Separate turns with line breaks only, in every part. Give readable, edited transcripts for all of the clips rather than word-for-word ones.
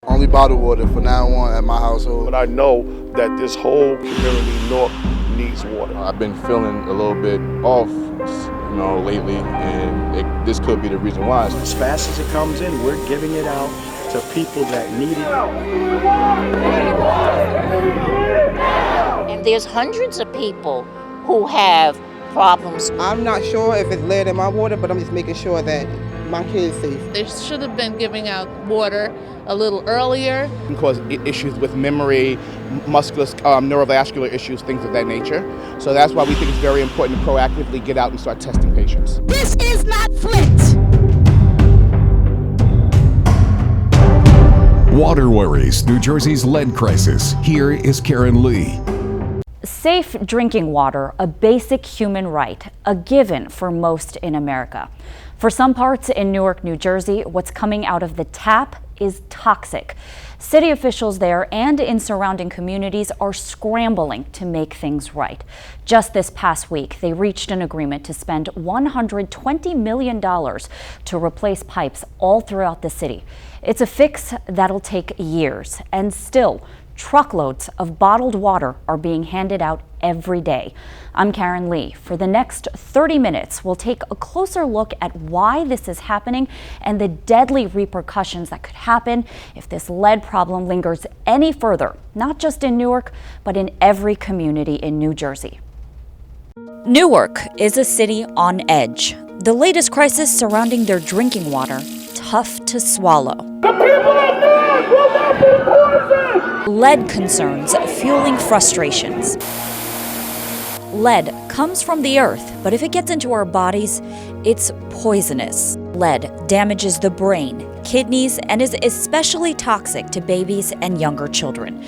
Only bottled water for now on at my household.
But I know that this whole community, Newark, needs water.
I've been feeling a little bit off, lately, and this could be the reason why.
As fast as it comes in, we're giving it out to people that need it.
And there's hundreds of people who have problems.
I'm not sure if it's lead in my water, but I'm just making sure that my kids safe.
They should have been giving out water a little earlier.
It can cause issues with memory, neurovascular issues, things of that nature. So that's why we think it's very important to proactively get out and start testing patients.
This is not Flint.
Water worries, New Jersey's lead crisis. Here is Karen Lee.
Safe drinking water, a basic human right, a given for most in America. For some parts in Newark, New Jersey, what's coming out of the tap is toxic. City officials there and in surrounding communities are scrambling to make things right. Just this past week, they reached an agreement to spend $120 million to replace pipes all throughout the city. It's a fix that'll take years, and still, truckloads of bottled water are being handed out every day. I'm Karen Lee. For the next 30 minutes, we'll take a closer look at why this is happening and the deadly repercussions that could happen if this lead problem lingers any further, not just in Newark, but in every community in New Jersey. Newark is a city on edge. The latest crisis surrounding their drinking water, tough to swallow.
The people of Newark will not be poisoned!
Lead concerns fueling frustrations. Lead comes from the earth, but if it gets into our bodies, it's poisonous. Lead damages the brain, kidneys, and is especially toxic to babies and younger children.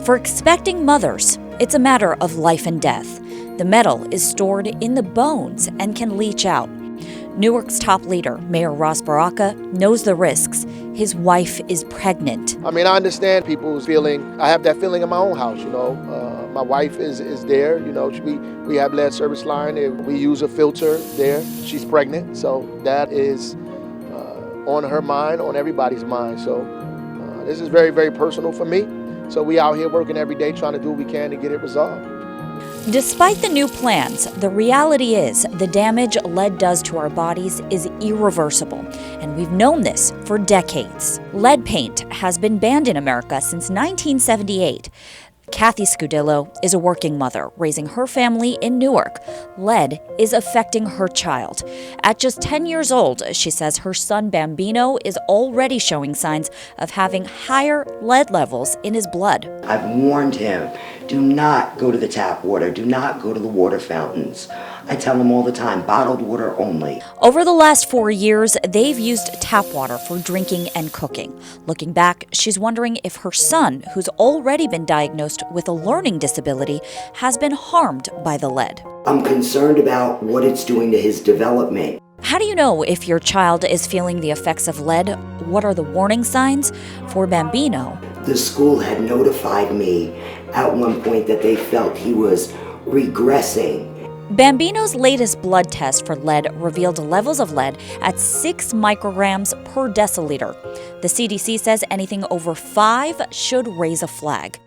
For expecting mothers, it's a matter of life and death. The metal is stored in the bones and can leach out. Newark's top leader, Mayor Ross Baraka, knows the risks. His wife is pregnant.
I understand people's feeling. I have that feeling in my own house, My wife is there, we have lead service line. We use a filter there. She's pregnant, so that is on her mind, on everybody's mind. So this is very, very personal for me. So we out here working every day trying to do what we can to get it resolved.
Despite the new plans, the reality is the damage lead does to our bodies is irreversible, and we've known this for decades. Lead paint has been banned in America since 1978. Kathy Scudillo is a working mother raising her family in Newark. Lead is affecting her child. At just 10 years old, she says her son Bambino is already showing signs of having higher lead levels in his blood.
I've warned him, do not go to the tap water, do not go to the water fountains. I tell him all the time, bottled water only.
Over the last 4 years, they've used tap water for drinking and cooking. Looking back, she's wondering if her son, who's already been diagnosed with a learning disability, has been harmed by the lead.
I'm concerned about what it's doing to his development.
How do you know if your child is feeling the effects of lead? What are the warning signs? For Bambino,
the school had notified me at one point that they felt he was regressing.
Bambino's latest blood test for lead revealed levels of lead at 6 micrograms per deciliter. The CDC says anything over 5 should raise a flag.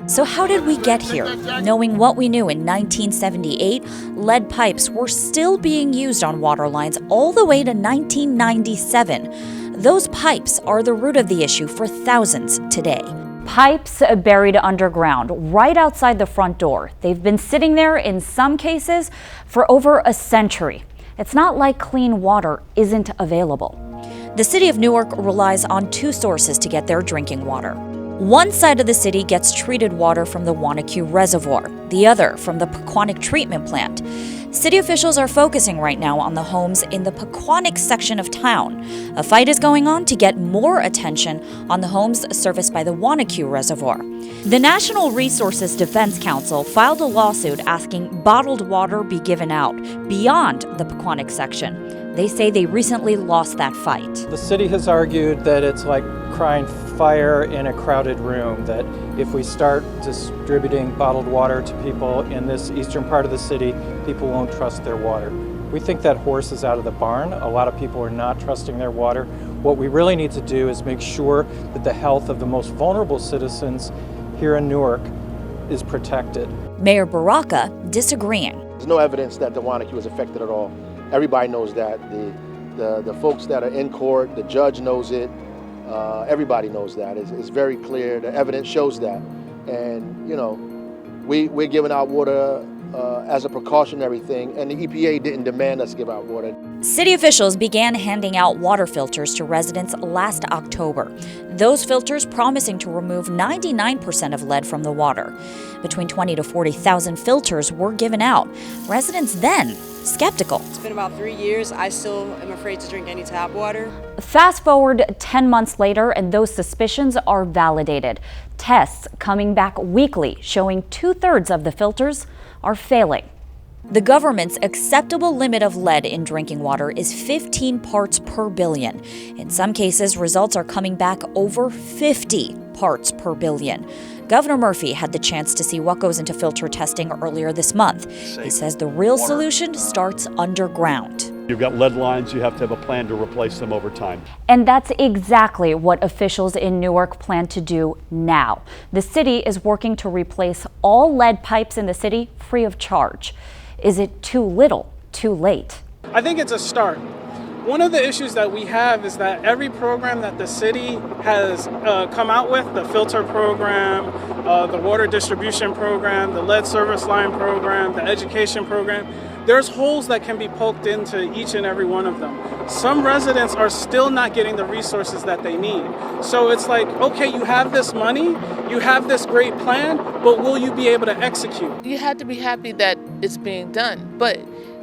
So how did we get here? Knowing what we knew in 1978, lead pipes were still being used on water lines all the way to 1997. Those pipes are the root of the issue for thousands today. Pipes buried underground, right outside the front door. They've been sitting there, in some cases, for over a century. It's not like clean water isn't available. The city of Newark relies on 2 sources to get their drinking water. One side of the city gets treated water from the Wanacue Reservoir, the other from the Pequannock Treatment Plant. City officials are focusing right now on the homes in the Pequannock section of town. A fight is going on to get more attention on the homes serviced by the Wanacue Reservoir. The National Resources Defense Council filed a lawsuit asking bottled water be given out beyond the Pequannock section. They say they recently lost that fight.
The city has argued that it's like crying fire in a crowded room, that if we start distributing bottled water to people in this eastern part of the city, people won't trust their water. We think that horse is out of the barn. A lot of people are not trusting their water. What we really need to do is make sure that the health of the most vulnerable citizens here in Newark is protected.
Mayor Baraka disagreeing.
There's no evidence that the Wanakee was affected at all. Everybody knows that. The folks that are in court, the judge knows it. Everybody knows that. It's very clear. The evidence shows that. And, you know, we're giving out water as a precautionary thing, and the EPA didn't demand us give out water.
City officials began handing out water filters to residents last October. Those filters promising to remove 99% of lead from the water. Between 20 to 40,000 filters were given out. Residents then skeptical.
It's been about 3 years. I still am afraid to drink any tap water.
Fast forward 10 months later, and those suspicions are validated. Tests coming back weekly showing 2/3 of the filters are failing. The government's acceptable limit of lead in drinking water is 15 parts per billion. In some cases, results are coming back over 50 parts per billion. Governor Murphy had the chance to see what goes into filter testing earlier this month. He says the real solution starts underground.
You've got lead lines, you have to have a plan to replace them over time.
And that's exactly what officials in Newark plan to do now. The city is working to replace all lead pipes in the city free of charge. Is it too little, too late?
I think it's a start. One of the issues that we have is that every program that the city has come out with, the filter program, the water distribution program, the lead service line program, the education program, there's holes that can be poked into each and every one of them. Some residents are still not getting the resources that they need. So it's like, okay, you have this money, you have this great plan, but will you be able to execute?
You had to be happy that it's being done, but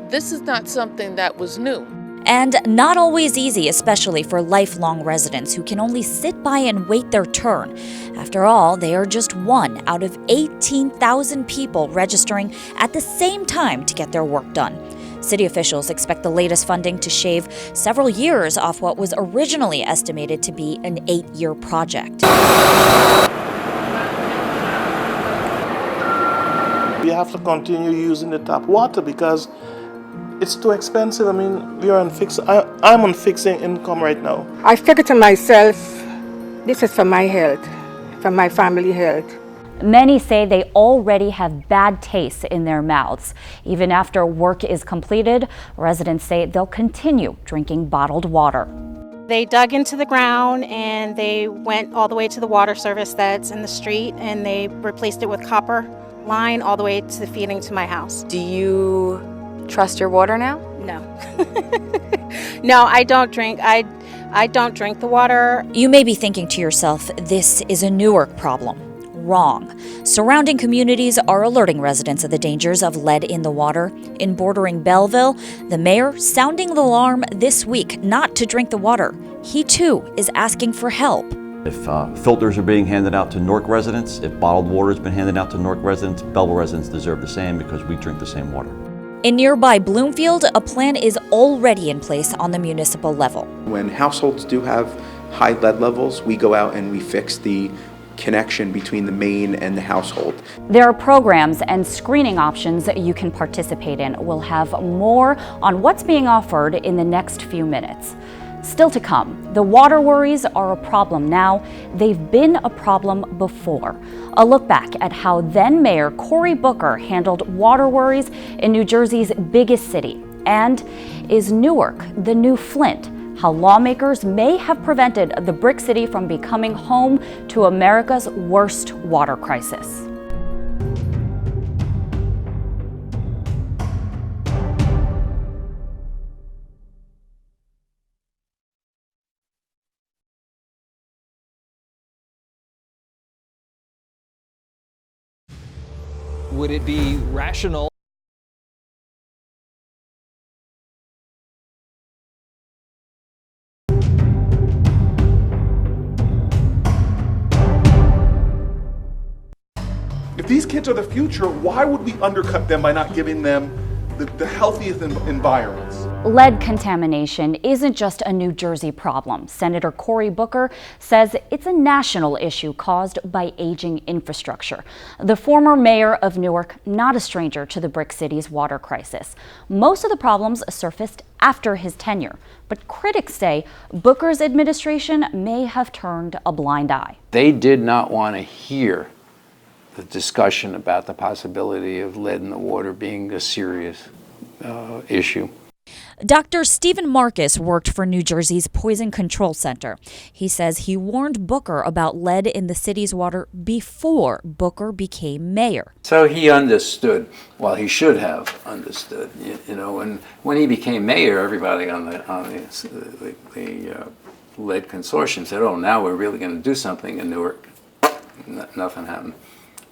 this is not something that was new.
And not always easy, especially for lifelong residents who can only sit by and wait their turn. After all, they are just one out of 18,000 people registering at the same time to get their work done. City officials expect the latest funding to shave several years off what was originally estimated to be an 8-year project.
We have to continue using the tap water because it's too expensive. I mean, I'm on fixed income right now.
I figure to myself, this is for my health, for my family health.
Many say they already have bad taste in their mouths. Even after work is completed, residents say they'll continue drinking bottled water.
They dug into the ground and they went all the way to the water service that's in the street, and they replaced it with copper line all the way to the feeding to my house.
Do you trust your water now?
No. No, I don't drink. I don't drink the water.
You may be thinking to yourself, this is a Newark problem. Wrong. Surrounding communities are alerting residents of the dangers of lead in the water. In bordering Belleville, the mayor sounding the alarm this week not to drink the water. He too is asking for help.
If filters are being handed out to Newark residents, if bottled water has been handed out to Newark residents, Belleville residents deserve the same because we drink the same water.
In nearby Bloomfield, a plan is already in place on the municipal level.
When households do have high lead levels, we go out and we fix the connection between the main and the household.
There are programs and screening options that you can participate in. We'll have more on what's being offered in the next few minutes. Still to come, the water worries are a problem now. They've been a problem before. A look back at how then Mayor Cory Booker handled water worries in New Jersey's biggest city. And is Newark the new Flint? How lawmakers may have prevented the brick city from becoming home to America's worst water crisis.
Would it be rational?
If these kids are the future, why would we undercut them by not giving them the healthiest environments?
Lead contamination isn't just a New Jersey problem. Senator Cory Booker says it's a national issue caused by aging infrastructure. The former mayor of Newark, not a stranger to the Brick City's water crisis. Most of the problems surfaced after his tenure, but critics say Booker's administration may have turned a blind eye.
They did not want to hear the discussion about the possibility of lead in the water being a serious issue.
Dr. Stephen Marcus worked for New Jersey's Poison Control Center. He says he warned Booker about lead in the city's water before Booker became mayor.
So he understood, well, he should have understood, you know, and when he became mayor, everybody on the lead consortium said, oh, now we're really going to do something in Newark. Nothing happened.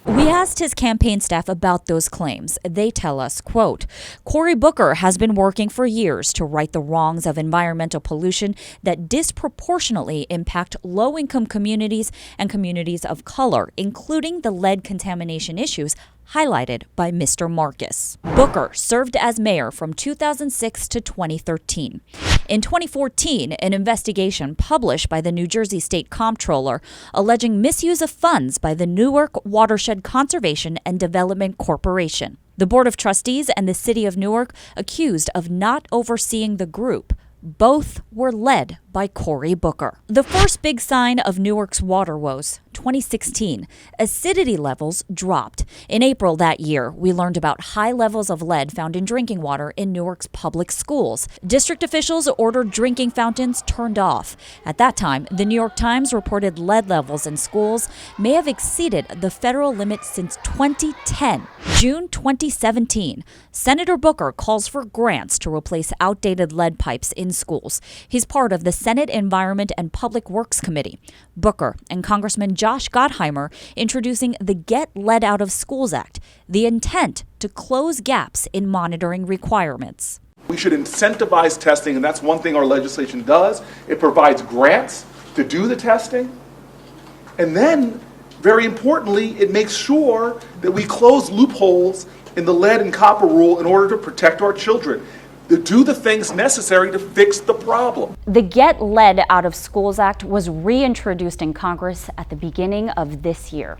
We asked his campaign staff about those claims. They tell us, quote, Cory Booker has been working for years to right the wrongs of environmental pollution that disproportionately impact low-income communities and communities of color, including the lead contamination issues highlighted by Mr. Marcus. Booker served as mayor from 2006 to 2013. In 2014, an investigation published by the New Jersey State Comptroller alleging misuse of funds by the Newark Watershed Conservation and Development Corporation. The Board of Trustees and the City of Newark accused of not overseeing the group. Both were led by Cory Booker. The first big sign of Newark's water woes, 2016, acidity levels dropped. In April that year, we learned about high levels of lead found in drinking water in Newark's public schools. District officials ordered drinking fountains turned off. At that time, the New York Times reported lead levels in schools may have exceeded the federal limit since 2010. June 2017, Senator Booker calls for grants to replace outdated lead pipes in schools. He's part of the Senate Environment and Public Works Committee. Booker and Congressman Josh Gottheimer introducing the Get Lead Out of Schools Act, the intent to close gaps in monitoring requirements.
We should incentivize testing, and that's one thing our legislation does. It provides grants to do the testing, and then, very importantly, it makes sure that we close loopholes in the lead and copper rule in order to protect our children. To do the things necessary to fix the problem.
The Get Lead Out of Schools Act was reintroduced in Congress at the beginning of this year.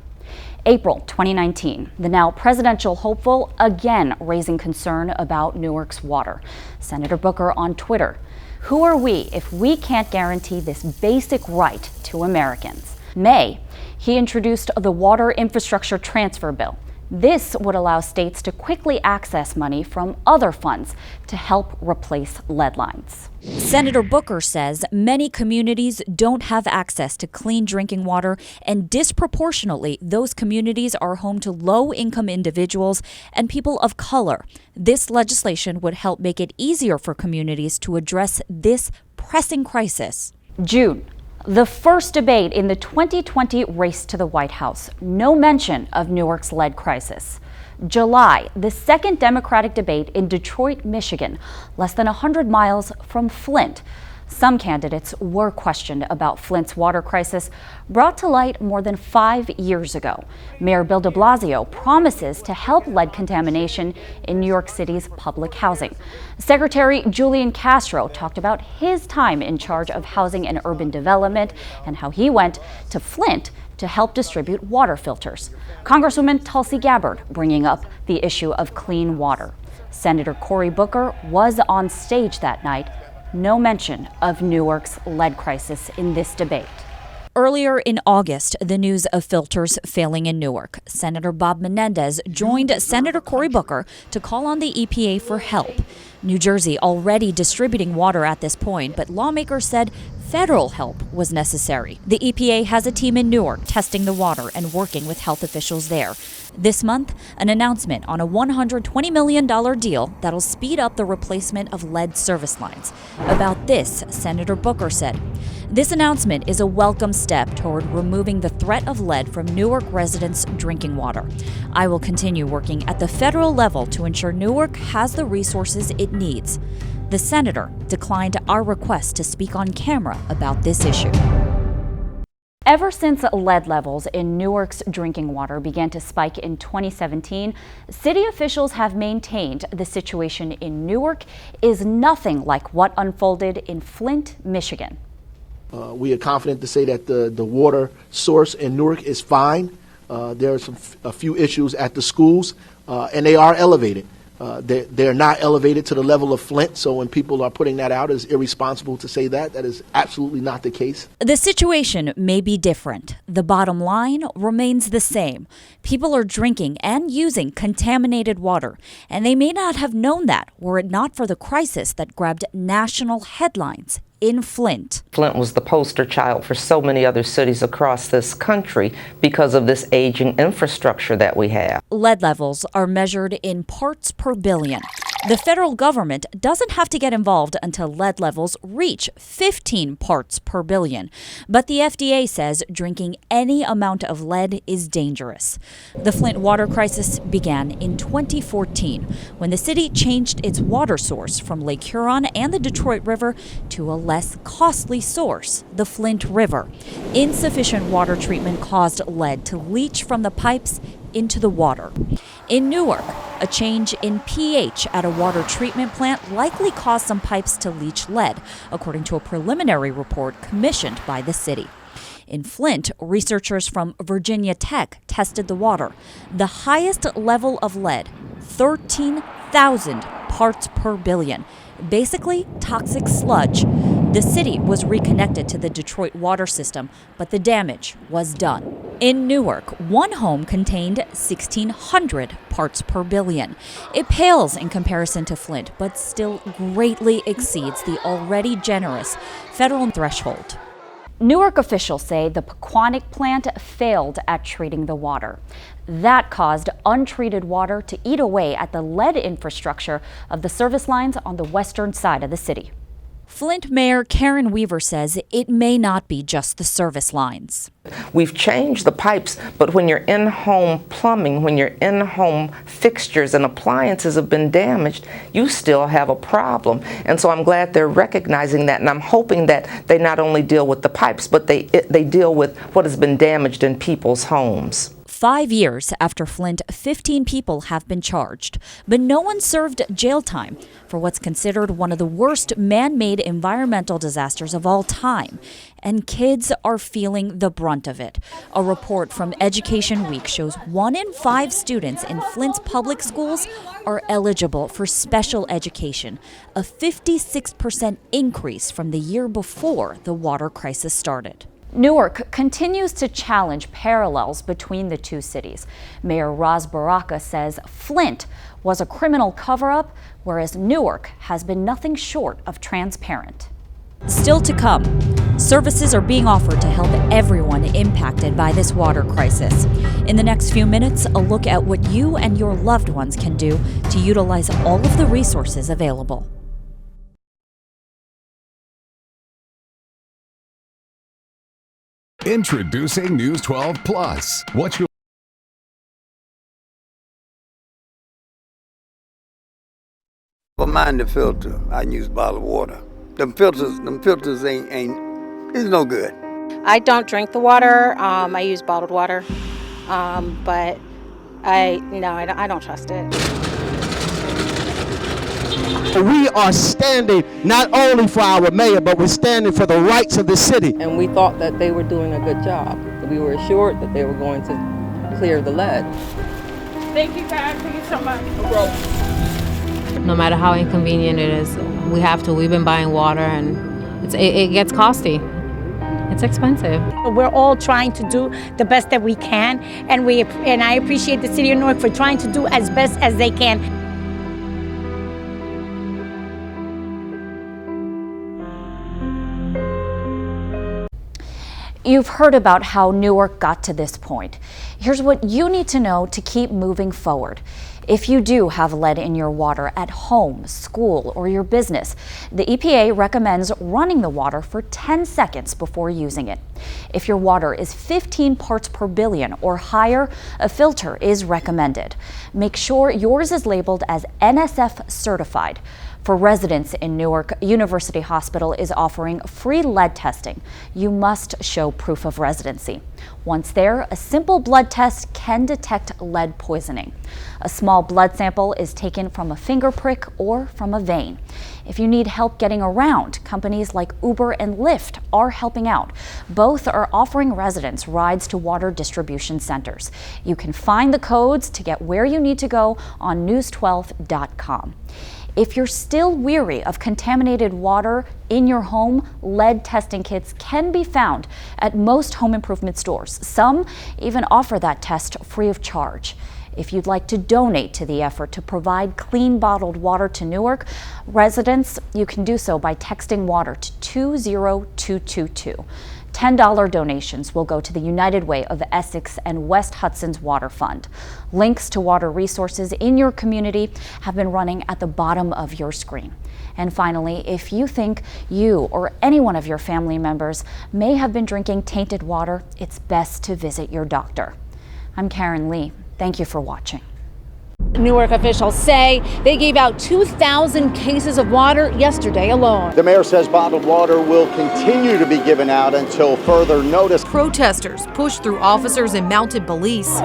April 2019, the now presidential hopeful again raising concern about Newark's water. Senator Booker on Twitter, who are we if we can't guarantee this basic right to Americans? May, he introduced the Water Infrastructure Transfer Bill. This would allow states to quickly access money from other funds to help replace lead lines. Senator Booker says many communities don't have access to clean drinking water, and disproportionately, those communities are home to low-income individuals and people of color. This legislation would help make it easier for communities to address this pressing crisis. June. The first debate in the 2020 race to the White House. No mention of Newark's lead crisis. July, the second Democratic debate in Detroit, Michigan, less than 100 miles from Flint. Some candidates were questioned about Flint's water crisis, brought to light more than 5 years ago. Mayor Bill de Blasio promises to help lead contamination in New York City's public housing. Secretary Julian Castro talked about his time in charge of housing and urban development and how he went to Flint to help distribute water filters. Congresswoman Tulsi Gabbard bringing up the issue of clean water. Senator Cory Booker was on stage that night. No mention of Newark's lead crisis in this debate. Earlier in August, the news of filters failing in Newark. Senator Bob Menendez joined Senator Cory Booker to call on the EPA for help. New Jersey already distributing water at this point, but lawmakers said federal help was necessary. The EPA has a team in Newark testing the water and working with health officials there. This month, an announcement on a $120 million deal that'll speed up the replacement of lead service lines. About this, Senator Booker said, "This announcement is a welcome step toward removing the threat of lead from Newark residents' drinking water. I will continue working at the federal level to ensure Newark has the resources it needs." The senator declined our request to speak on camera about this issue. Ever since lead levels in Newark's drinking water began to spike in 2017, city officials have maintained the situation in Newark is nothing like what unfolded in Flint, Michigan.
We are confident to say that the water source in Newark is fine. There are a few issues at the schools, and they are elevated. They're not elevated to the level of Flint, so when people are putting that out, it's irresponsible to say that. That is absolutely not the case.
The situation may be different. The bottom line remains the same. People are drinking and using contaminated water, and they may not have known that were it not for the crisis that grabbed national headlines in Flint.
Flint was the poster child for so many other cities across this country because of this aging infrastructure that we have.
Lead levels are measured in parts per billion. The federal government doesn't have to get involved until lead levels reach 15 parts per billion. But the FDA says drinking any amount of lead is dangerous. The Flint water crisis began in 2014 when the city changed its water source from Lake Huron and the Detroit River to a less costly source, the Flint River. Insufficient water treatment caused lead to leach from the pipes into the water. In Newark, a change in pH at a water treatment plant likely caused some pipes to leach lead, according to a preliminary report commissioned by the city. In Flint, researchers from Virginia Tech tested the water. The highest level of lead, 13,000 parts per billion. Basically, toxic sludge. The city was reconnected to the Detroit water system, but the damage was done. In Newark, one home contained 1,600 parts per billion. It pales in comparison to Flint, but still greatly exceeds the already generous federal threshold. Newark officials say the Pequannock plant failed at treating the water. That caused untreated water to eat away at the lead infrastructure of the service lines on the western side of the city. Flint Mayor Karen Weaver says it may not be just the service lines.
We've changed the pipes, but when your in-home plumbing, when your in-home fixtures and appliances have been damaged, you still have a problem. And so I'm glad they're recognizing that, and I'm hoping that they not only deal with the pipes, but they deal with what has been damaged in people's homes.
5 years after Flint, 15 people have been charged, but no one served jail time for what's considered one of the worst man-made environmental disasters of all time. And kids are feeling the brunt of it. A report from Education Week shows 1 in 5 students in Flint's public schools are eligible for special education, a 56% increase from the year before the water crisis started. Newark continues to challenge parallels between the two cities. Mayor Ras Baraka says Flint was a criminal cover-up, whereas Newark has been nothing short of transparent. Still to come, services are being offered to help everyone impacted by this water crisis. In the next few minutes, a look at what you and your loved ones can do to utilize all of the resources available.
Introducing News 12 Plus. What you
mind the filter. I use bottled water. Them filters ain't it's no good.
I don't drink the water. I use bottled water, but I don't trust it.
We are standing not only for our mayor, but we're standing for the rights of the city.
And we thought that they were doing a good job. We were assured that they were going to clear the lead.
Thank you, guys. Thank you so much.
No matter how inconvenient it is, we have to. We've been buying water, and it gets costly. It's expensive.
We're all trying to do the best that we can, and I appreciate the city of Newark for trying to do as best as they can.
You've heard about how Newark got to this point. Here's what you need to know to keep moving forward. If you do have lead in your water at home, school, or your business, the EPA recommends running the water for 10 seconds before using it. If your water is 15 parts per billion or higher, a filter is recommended. Make sure yours is labeled as NSF certified. For residents in Newark, University Hospital is offering free lead testing. You must show proof of residency. Once there, a simple blood test can detect lead poisoning. A small blood sample is taken from a finger prick or from a vein. If you need help getting around, companies like Uber and Lyft are helping out. Both are offering residents rides to water distribution centers. You can find the codes to get where you need to go on news12.com. If you're still weary of contaminated water in your home, lead testing kits can be found at most home improvement stores. Some even offer that test free of charge. If you'd like to donate to the effort to provide clean bottled water to Newark residents, you can do so by texting water to 20222. $10 donations will go to the United Way of Essex and West Hudson's Water Fund. Links to water resources in your community have been running at the bottom of your screen. And finally, if you think you or any one of your family members may have been drinking tainted water, it's best to visit your doctor. I'm Karen Lee. Thank you for watching.
Newark officials say they gave out 2,000 cases of water yesterday alone.
The mayor says bottled water will continue to be given out until further notice.
Protesters pushed through officers and mounted police,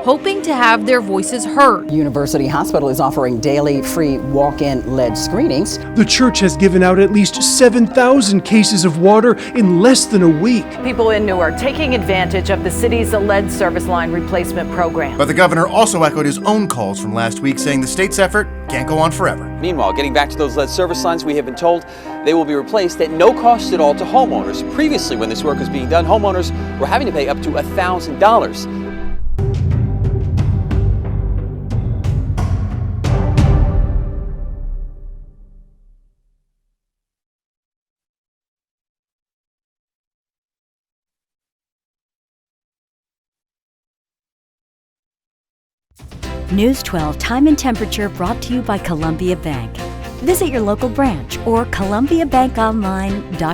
hoping to have their voices heard.
University Hospital is offering daily free walk-in lead screenings.
The church has given out at least 7,000 cases of water in less than a week.
People in Newark taking advantage of the city's lead service line replacement program.
But the governor also echoed his own calls from last week, saying the state's effort can't go on forever.
Meanwhile, getting back to those lead service lines, we have been told they will be replaced at no cost at all to homeowners. Previously, when this work was being done, homeowners were having to pay up to $1,000.
News 12 Time and Temperature brought to you by Columbia Bank. Visit your local branch or ColumbiaBankOnline.com.